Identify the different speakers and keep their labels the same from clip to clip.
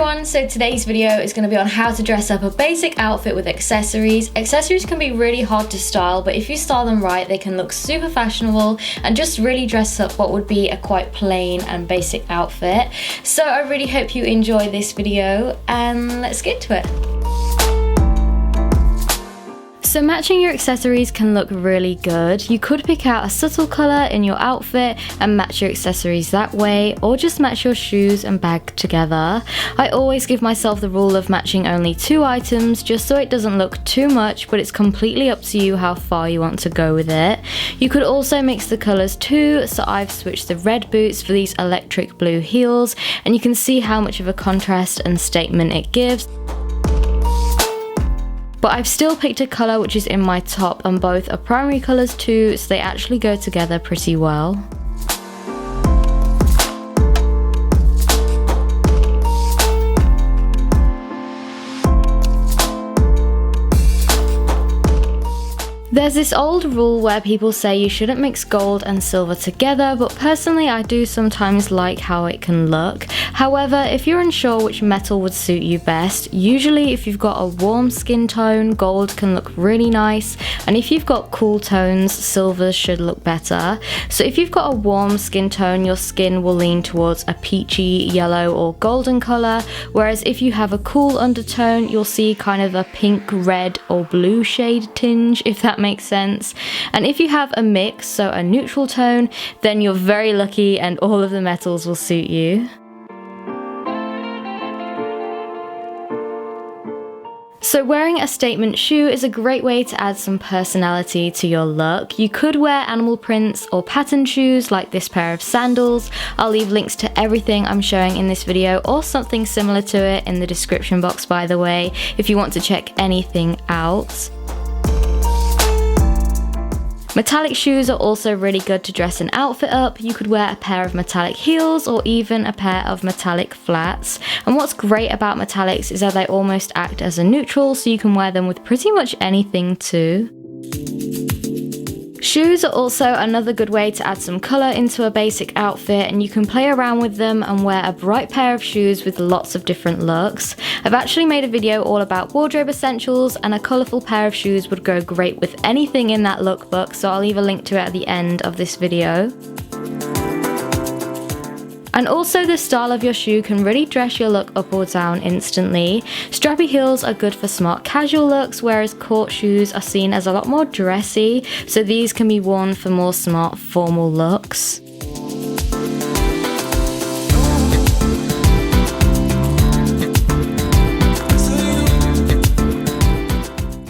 Speaker 1: everyone, so today's video is going to be on how to dress up a basic outfit with accessories. Accessories can be really hard to style, but if you style them right, they can look super fashionable and just really dress up what would be a quite plain and basic outfit. So I really hope you enjoy this video and let's get to it. So matching your accessories can look really good. You could pick out a subtle colour in your outfit and match your accessories that way, or just match your shoes and bag together. I always give myself the rule of matching only 2 items just so it doesn't look too much, but it's completely up to you how far you want to go with it. You could also mix the colours too, so I've switched the red boots for these electric blue heels, and you can see how much of a contrast and statement it gives. But I've still picked a colour which is in my top, and both are primary colours too, so they actually go together pretty well. There's this old rule where people say you shouldn't mix gold and silver together, but personally I do sometimes like how it can look. However, if you're unsure which metal would suit you best, usually if you've got a warm skin tone, gold can look really nice, and if you've got cool tones, silver should look better. So if you've got a warm skin tone, your skin will lean towards a peachy, yellow or golden colour, whereas if you have a cool undertone, you'll see kind of a pink, red or blue shade tinge, if that makes sense. And if you have a mix, so a neutral tone, then you're very lucky and all of the metals will suit you. So wearing a statement shoe is a great way to add some personality to your look. You could wear animal prints or patterned shoes like this pair of sandals. I'll leave links to everything I'm showing in this video or something similar to it in the description box, by the way, if you want to check anything out. Metallic shoes are also really good to dress an outfit up. You could wear a pair of metallic heels or even a pair of metallic flats. And what's great about metallics is that they almost act as a neutral, so you can wear them with pretty much anything too. Shoes are also another good way to add some colour into a basic outfit, and you can play around with them and wear a bright pair of shoes with lots of different looks. I've actually made a video all about wardrobe essentials, and a colourful pair of shoes would go great with anything in that lookbook, so I'll leave a link to it at the end of this video. And also the style of your shoe can really dress your look up or down instantly. Strappy heels are good for smart casual looks, whereas court shoes are seen as a lot more dressy, so these can be worn for more smart formal looks.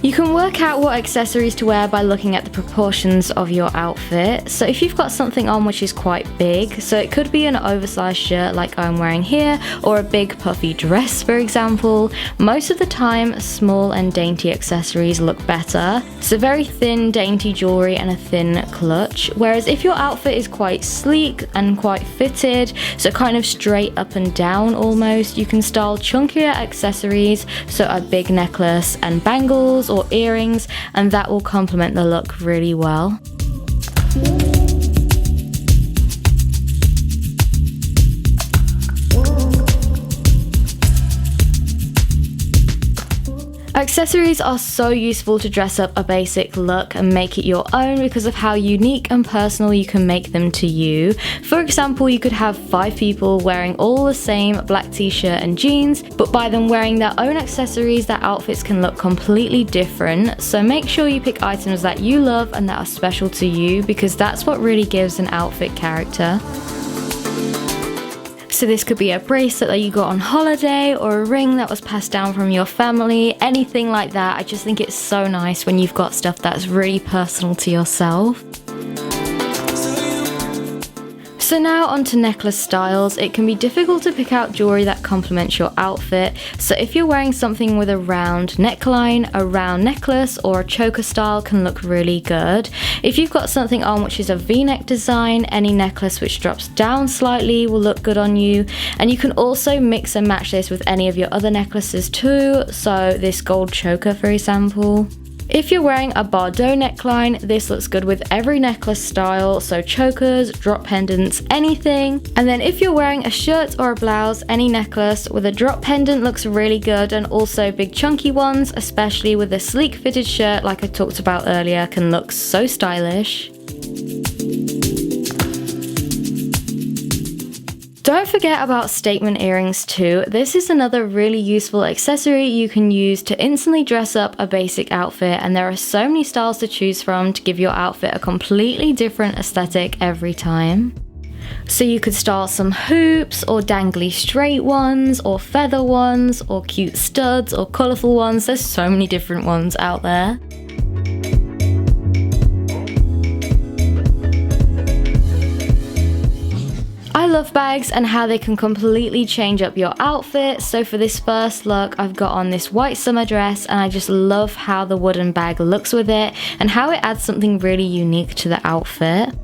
Speaker 1: You can work out what accessories to wear by looking at the proportions of your outfit. So if you've got something on which is quite big, so it could be an oversized shirt like I'm wearing here, or a big puffy dress for example, most of the time small and dainty accessories look better. So very thin dainty jewelry and a thin clutch. Whereas if your outfit is quite sleek and quite fitted, so kind of straight up and down almost, you can style chunkier accessories, so a big necklace and bangles or earrings, and that will complement the look really well. Accessories are so useful to dress up a basic look and make it your own because of how unique and personal you can make them to you. For example, you could have 5 people wearing all the same black t-shirt and jeans, but by them wearing their own accessories, their outfits can look completely different. So make sure you pick items that you love and that are special to you, because that's what really gives an outfit character. So this could be a bracelet that you got on holiday, or a ring that was passed down from your family, anything like that. I just think it's so nice when you've got stuff that's really personal to yourself. So now onto necklace styles. It can be difficult to pick out jewelry that complements your outfit. So if you're wearing something with a round neckline, a round necklace or a choker style can look really good. If you've got something on which is a V-neck design, any necklace which drops down slightly will look good on you. And you can also mix and match this with any of your other necklaces too. So this gold choker, for example. If you're wearing a Bordeaux neckline, this looks good with every necklace style, so chokers, drop pendants, anything. And then if you're wearing a shirt or a blouse, any necklace with a drop pendant looks really good, and also big chunky ones, especially with a sleek fitted shirt like I talked about earlier, can look so stylish. Don't forget about statement earrings too. This is another really useful accessory you can use to instantly dress up a basic outfit, and there are so many styles to choose from to give your outfit a completely different aesthetic every time. So you could style some hoops, or dangly straight ones, or feather ones, or cute studs, or colourful ones. There's so many different ones out there. I love bags and how they can completely change up your outfit. So for this first look, I've got on this white summer dress, and I just love how the wooden bag looks with it and how it adds something really unique to the outfit.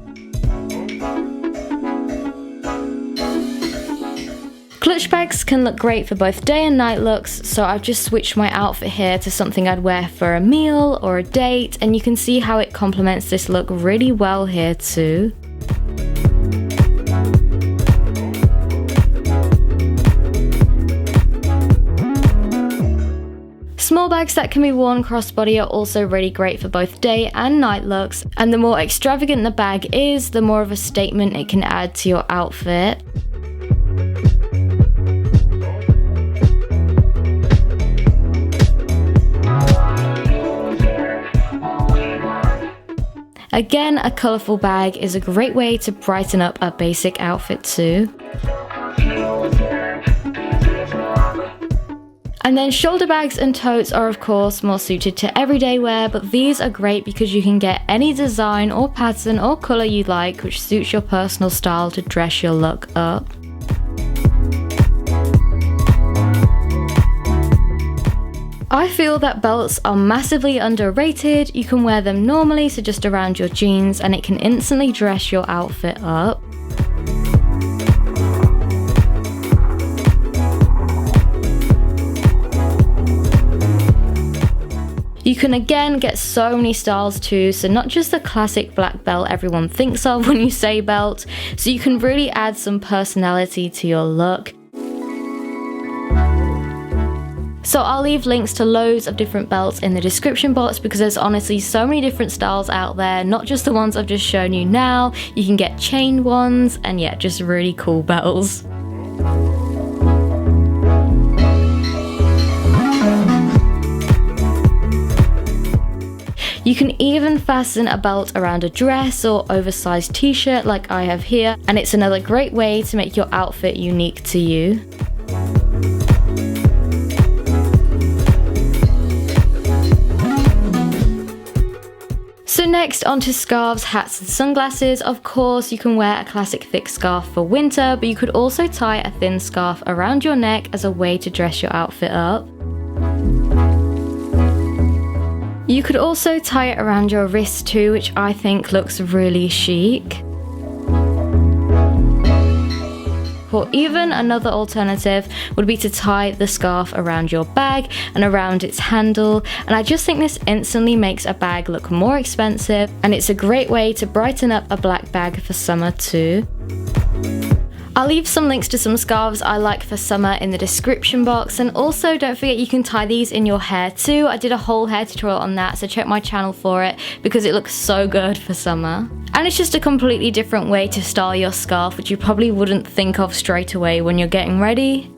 Speaker 1: Clutch bags can look great for both day and night looks, so I've just switched my outfit here to something I'd wear for a meal or a date, and you can see how it complements this look really well here too. Small bags that can be worn crossbody are also really great for both day and night looks, and the more extravagant the bag is, the more of a statement it can add to your outfit. Again, a colourful bag is a great way to brighten up a basic outfit too. And then shoulder bags and totes are of course more suited to everyday wear, but these are great because you can get any design or pattern or colour you like which suits your personal style to dress your look up. I feel that belts are massively underrated. You can wear them normally, so just around your jeans, and it can instantly dress your outfit up. You can again get so many styles too, so not just the classic black belt everyone thinks of when you say belt, so you can really add some personality to your look. So I'll leave links to loads of different belts in the description box because there's honestly so many different styles out there, not just the ones I've just shown you now. You can get chain ones, and yeah, just really cool belts. You can even fasten a belt around a dress or oversized t-shirt like I have here, and it's another great way to make your outfit unique to you. So next, onto scarves, hats and sunglasses. Of course, you can wear a classic thick scarf for winter, but you could also tie a thin scarf around your neck as a way to dress your outfit up. You could also tie it around your wrist too, which I think looks really chic. Or even another alternative would be to tie the scarf around your bag and around its handle, and I just think this instantly makes a bag look more expensive, and it's a great way to brighten up a black bag for summer too. I'll leave some links to some scarves I like for summer in the description box, and also don't forget you can tie these in your hair too. I did a whole hair tutorial on that, so check my channel for it because it looks so good for summer. And it's just a completely different way to style your scarf, which you probably wouldn't think of straight away when you're getting ready.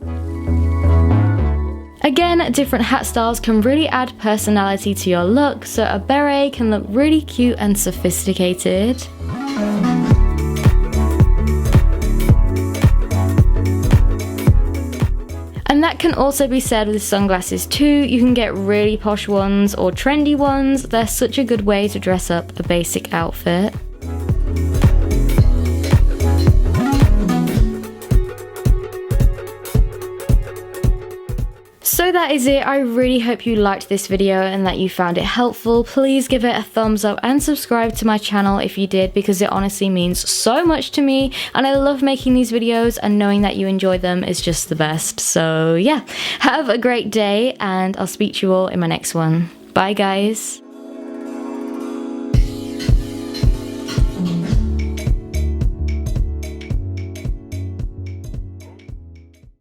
Speaker 1: Again, different hat styles can really add personality to your look, so a beret can look really cute and sophisticated. And that can also be said with sunglasses too. You can get really posh ones or trendy ones. They're such a good way to dress up a basic outfit. So that is it. I really hope you liked this video and that you found it helpful. Please give it a thumbs up and subscribe to my channel if you did, because it honestly means so much to me, and I love making these videos, and knowing that you enjoy them is just the best. So yeah, have a great day, and I'll speak to you all in my next one. Bye guys.